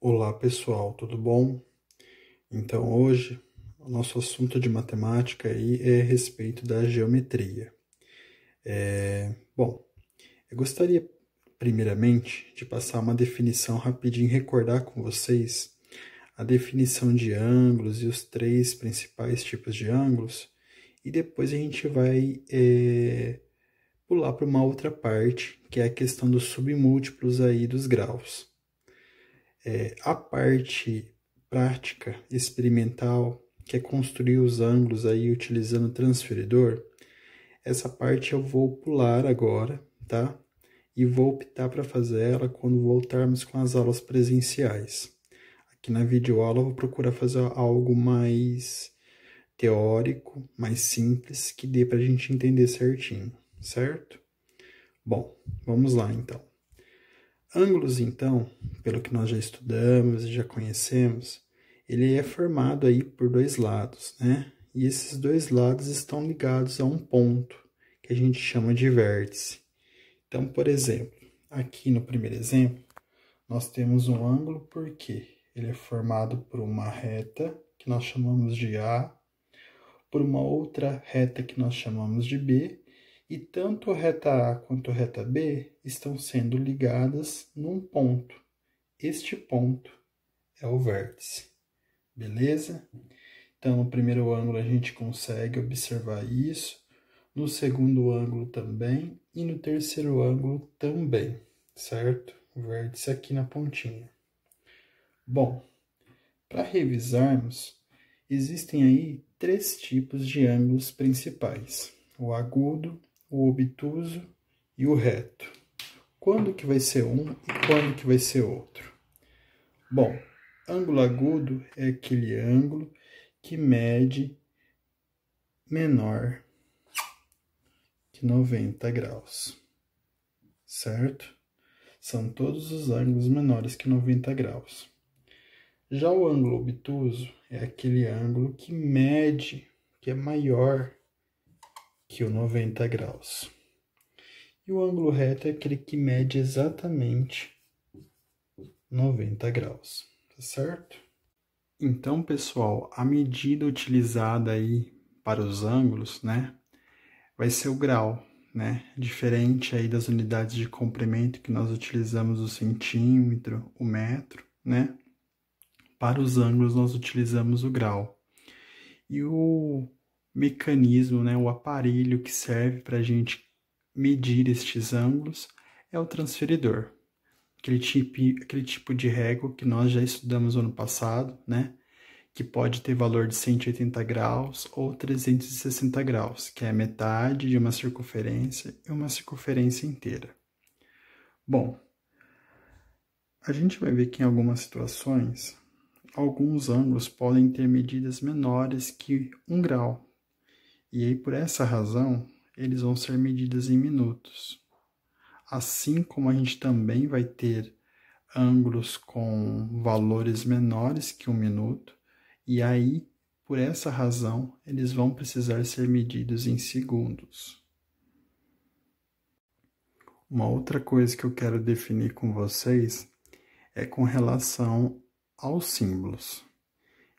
Olá pessoal, tudo bom? Então hoje o nosso assunto de matemática aí é a respeito da geometria. Bom, eu gostaria primeiramente de passar uma definição rapidinho, recordar com vocês a definição de ângulos e os três principais tipos de ângulos, e depois a gente vai pular para uma outra parte, que é a questão dos submúltiplos aí dos graus. A parte prática, experimental, que é construir os ângulos aí utilizando o transferidor, essa parte eu vou pular agora, tá? E vou optar para fazer ela quando voltarmos com as aulas presenciais. Aqui na videoaula eu vou procurar fazer algo mais teórico, mais simples, que dê para a gente entender certinho, certo? Bom, vamos lá então. Ângulos, então, pelo que nós já estudamos e já conhecemos, ele é formado aí por dois lados, né? E esses dois lados estão ligados a um ponto, que a gente chama de vértice. Então, por exemplo, aqui no primeiro exemplo, nós temos um ângulo porque ele é formado por uma reta, que nós chamamos de A, por uma outra reta que nós chamamos de B, e tanto a reta A quanto a reta B estão sendo ligadas num ponto. Este ponto é o vértice, beleza? Então, no primeiro ângulo a gente consegue observar isso, no segundo ângulo também e no terceiro ângulo também, certo? O vértice aqui na pontinha. Bom, para revisarmos, existem aí três tipos de ângulos principais: o agudo, o obtuso e o reto. Quando que vai ser um e quando que vai ser outro? Bom, ângulo agudo é aquele ângulo que mede menor que 90 graus, certo? São todos os ângulos menores que 90 graus. Já o ângulo obtuso é aquele ângulo que mede, que é maior que o 90 graus. E o ângulo reto é aquele que mede exatamente 90 graus, tá certo? Então, pessoal, a medida utilizada aí para os ângulos, né, vai ser o grau, né? Diferente aí das unidades de comprimento que nós utilizamos o centímetro, o metro, né? Para os ângulos nós utilizamos o grau. E o mecanismo, né, o aparelho que serve para a gente medir estes ângulos é o transferidor. Aquele tipo de régua que nós já estudamos no ano passado, né? Que pode ter valor de 180 graus ou 360 graus, que é metade de uma circunferência e uma circunferência inteira. Bom, a gente vai ver que em algumas situações, alguns ângulos podem ter medidas menores que 1 grau. E aí, por essa razão, eles vão ser medidos em minutos. Assim como a gente também vai ter ângulos com valores menores que 1 minuto, e aí, por essa razão, eles vão precisar ser medidos em segundos. Uma outra coisa que eu quero definir com vocês é com relação aos símbolos.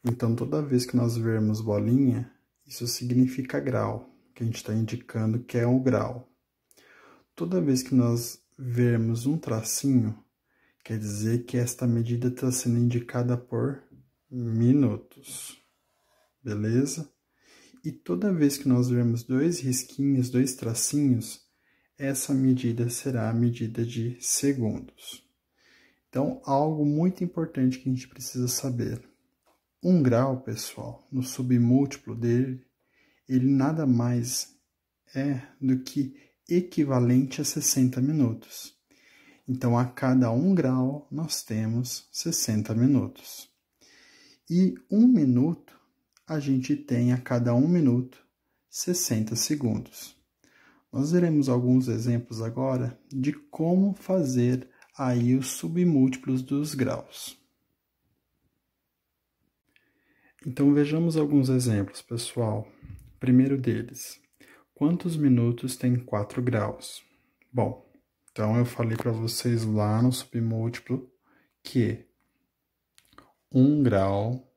Então, toda vez que nós vermos bolinha, isso significa grau, que a gente está indicando que é um grau. Toda vez que nós vermos um tracinho, quer dizer que esta medida está sendo indicada por minutos, beleza? E toda vez que nós vermos dois risquinhos, dois tracinhos, essa medida será a medida de segundos. Então, algo muito importante que a gente precisa saber. 1 grau, pessoal, no submúltiplo dele, ele nada mais é do que equivalente a 60 minutos. Então, a cada 1 grau, nós temos 60 minutos. E 1 minuto, a gente tem a cada 1 minuto 60 segundos. Nós veremos alguns exemplos agora de como fazer aí os submúltiplos dos graus. Então, vejamos alguns exemplos, pessoal. Primeiro deles, quantos minutos tem 4 graus? Bom, então eu falei para vocês lá no submúltiplo que 1 grau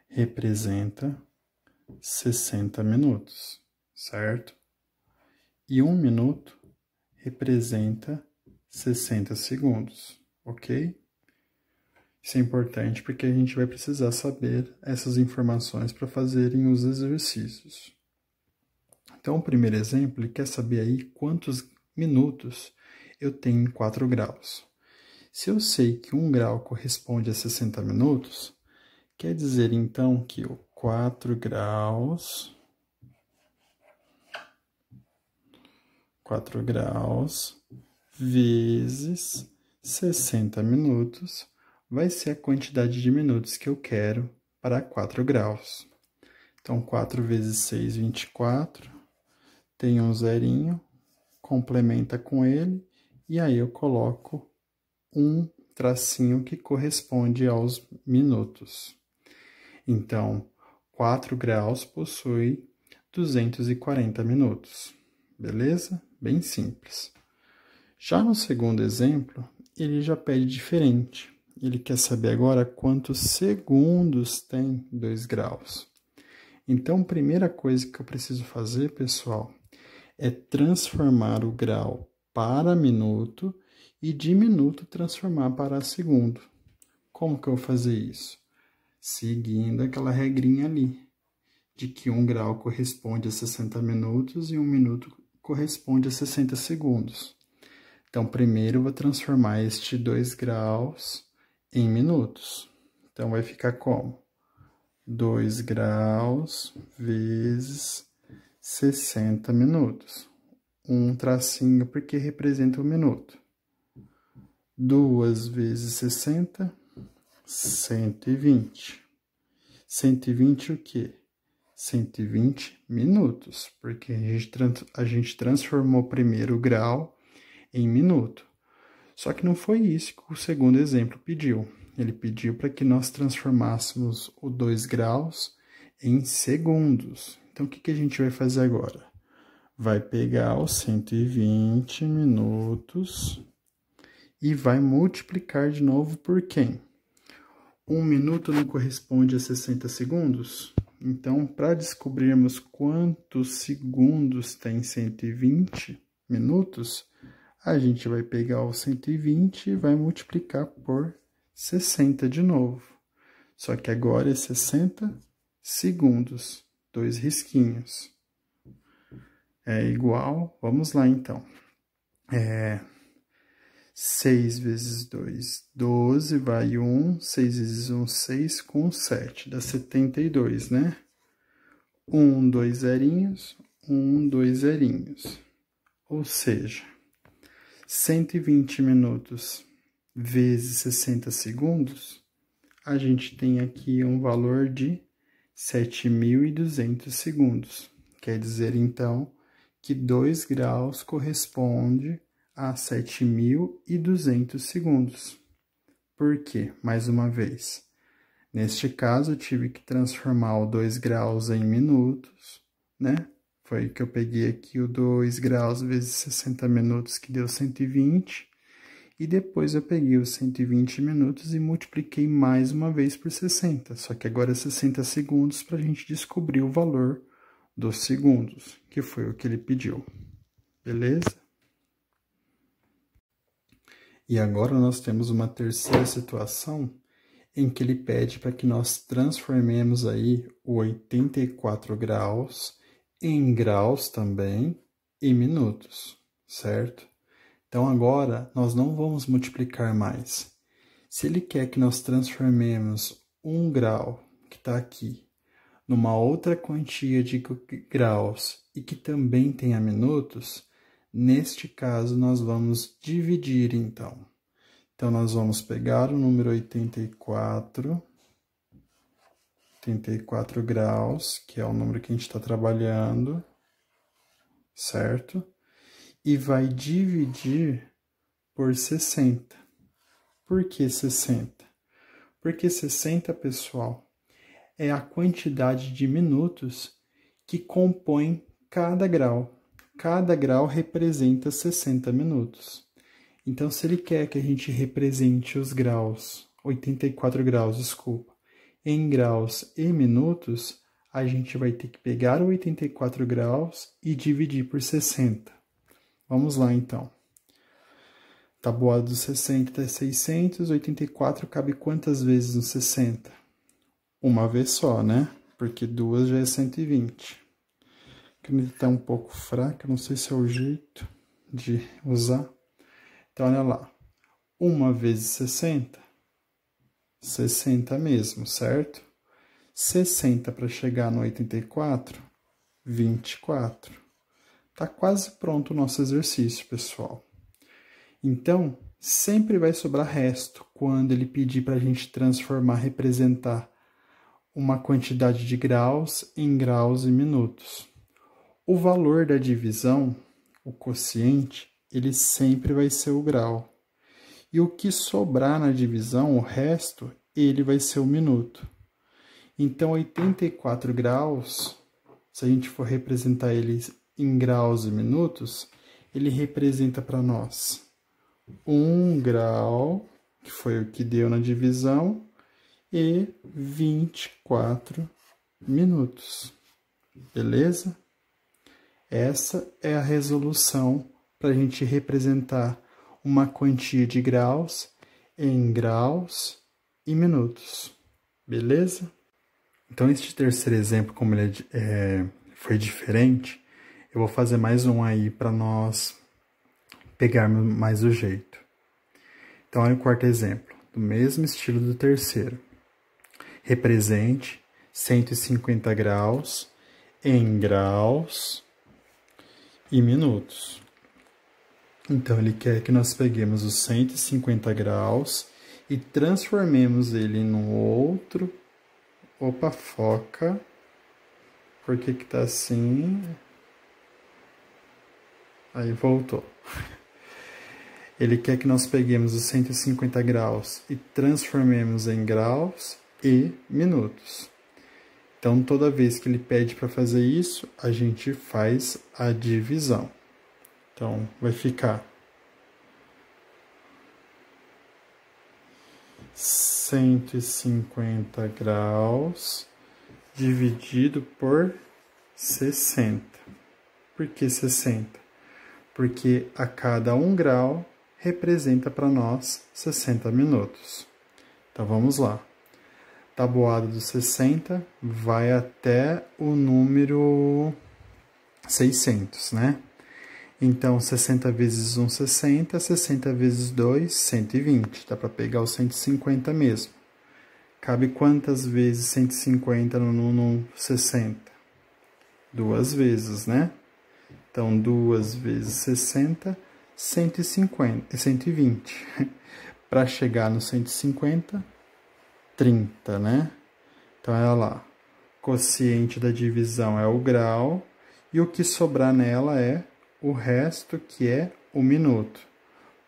representa 60 minutos, certo? E 1 minuto representa 60 segundos, ok? Isso é importante porque a gente vai precisar saber essas informações para fazerem os exercícios. Então, o primeiro exemplo, ele quer saber aí quantos minutos eu tenho em 4 graus. Se eu sei que 1 grau corresponde a 60 minutos, quer dizer então que o 4 graus vezes 60 minutos vai ser a quantidade de minutos que eu quero para 4 graus. Então, 4 vezes 6, 24. Tem um zerinho, complementa com ele, e aí eu coloco um tracinho que corresponde aos minutos. Então, 4 graus possui 240 minutos. Beleza? Bem simples. Já no segundo exemplo, ele já pede diferente. Ele quer saber agora quantos segundos tem 2 graus. Então, a primeira coisa que eu preciso fazer, pessoal, é transformar o grau para minuto e de minuto transformar para segundo. Como que eu vou fazer isso? Seguindo aquela regrinha ali, de que 1 grau corresponde a 60 minutos e 1 minuto corresponde a 60 segundos. Então, primeiro eu vou transformar este 2 graus em minutos. Então, vai ficar como? 2 graus vezes 60 minutos. Um tracinho porque representa 1 minuto. 2 vezes 60, 120. 120 o quê? 120 minutos, porque a gente transformou primeiro o grau em minuto. Só que não foi isso que o segundo exemplo pediu. Ele pediu para que nós transformássemos o 2 graus em segundos. Então, o que a gente vai fazer agora? Vai pegar os 120 minutos e vai multiplicar de novo por quem? 1 minuto não corresponde a 60 segundos? Então, para descobrirmos quantos segundos tem 120 minutos, a gente vai pegar o 120 e vai multiplicar por 60 de novo. Só que agora é 60 segundos, 2 risquinhos. É igual, vamos lá então. 6 vezes 2, 12, vai 1, 6 vezes 1, 6, com 7, dá 72, né? 1, 2 zerinhos, 1, 2 zerinhos. Ou seja, 120 minutos vezes 60 segundos, a gente tem aqui um valor de 7.200 segundos. Quer dizer, então, que 2 graus corresponde a 7.200 segundos. Por quê? Mais uma vez, neste caso, eu tive que transformar o 2 graus em minutos, né? Foi que eu peguei aqui o 2 graus vezes 60 minutos, que deu 120. E depois eu peguei os 120 minutos e multipliquei mais uma vez por 60. Só que agora é 60 segundos para a gente descobrir o valor dos segundos, que foi o que ele pediu. Beleza? E agora nós temos uma terceira situação em que ele pede para que nós transformemos aí o 84 graus em graus também e minutos, certo? Então, agora, nós não vamos multiplicar mais. Se ele quer que nós transformemos 1 grau, que está aqui, numa outra quantia de graus e que também tenha minutos, neste caso, nós vamos dividir, então. Então, nós vamos pegar o número 84 graus, que é o número que a gente está trabalhando, certo? E vai dividir por 60. Por que 60? Porque 60, pessoal, é a quantidade de minutos que compõe cada grau. Cada grau representa 60 minutos. Então, se ele quer que a gente represente os graus, 84 graus, desculpa, em graus e minutos, a gente vai ter que pegar o 84 graus e dividir por 60. Vamos lá, então. Tabuado do 60 é 600, 84 cabe quantas vezes no 60? Uma vez só, né? Porque duas já é 120. A caneta está um pouco fraca, não sei se é o jeito de usar. Então, olha lá. 1 vezes 60? 60 mesmo, certo? 60 para chegar no 84? 24. Tá quase pronto o nosso exercício, pessoal. Então, sempre vai sobrar resto quando ele pedir para a gente transformar, representar uma quantidade de graus em graus e minutos. O valor da divisão, o quociente, ele sempre vai ser o grau. E o que sobrar na divisão, o resto, ele vai ser o minuto. Então, 84 graus, se a gente for representar ele em graus e minutos, ele representa para nós 1 grau, que foi o que deu na divisão, e 24 minutos. Beleza? Essa é a resolução para a gente representar uma quantia de graus em graus e minutos. Beleza? Então, este terceiro exemplo, como ele foi diferente, eu vou fazer mais um aí para nós pegarmos mais o jeito. Então, olha o quarto exemplo, do mesmo estilo do terceiro. Represente 150 graus em graus e minutos. Então, ele quer que nós peguemos os 150 graus e transformemos ele num outro... Opa, foca. Por que que tá assim? Aí voltou. Ele quer que nós peguemos os 150 graus e transformemos em graus e minutos. Então, toda vez que ele pede para fazer isso, a gente faz a divisão. Então, vai ficar 150 graus dividido por 60. Por que 60? Porque a cada 1 grau representa para nós 60 minutos. Então, vamos lá. Tabuado do 60 vai até o número 600, né? Então, 60 vezes 1, 60, 60 vezes 2, 120. Dá para pegar os 150 mesmo. Cabe quantas vezes 150 no 60? 2 vezes, né? Então, 2 vezes 60, 150, 120. Para chegar no 150, 30, né? Então, olha lá. O quociente da divisão é o grau e o que sobrar nela é o resto, que é o minuto.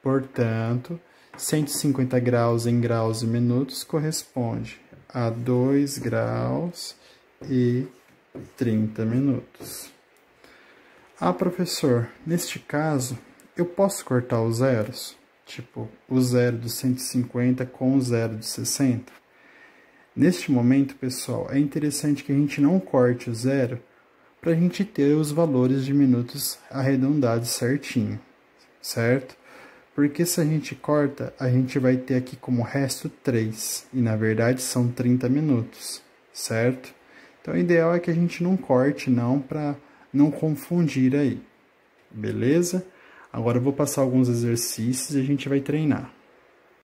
Portanto, 150 graus em graus e minutos corresponde a 2 graus e 30 minutos. Ah, professor, neste caso, eu posso cortar os zeros? Tipo, o zero do 150 com o zero do 60? Neste momento, pessoal, é interessante que a gente não corte o zero para a gente ter os valores de minutos arredondados certinho, certo? Porque se a gente corta, a gente vai ter aqui como resto 3, e na verdade são 30 minutos, certo? Então, o ideal é que a gente não corte, não, para não confundir aí, beleza? Agora eu vou passar alguns exercícios e a gente vai treinar.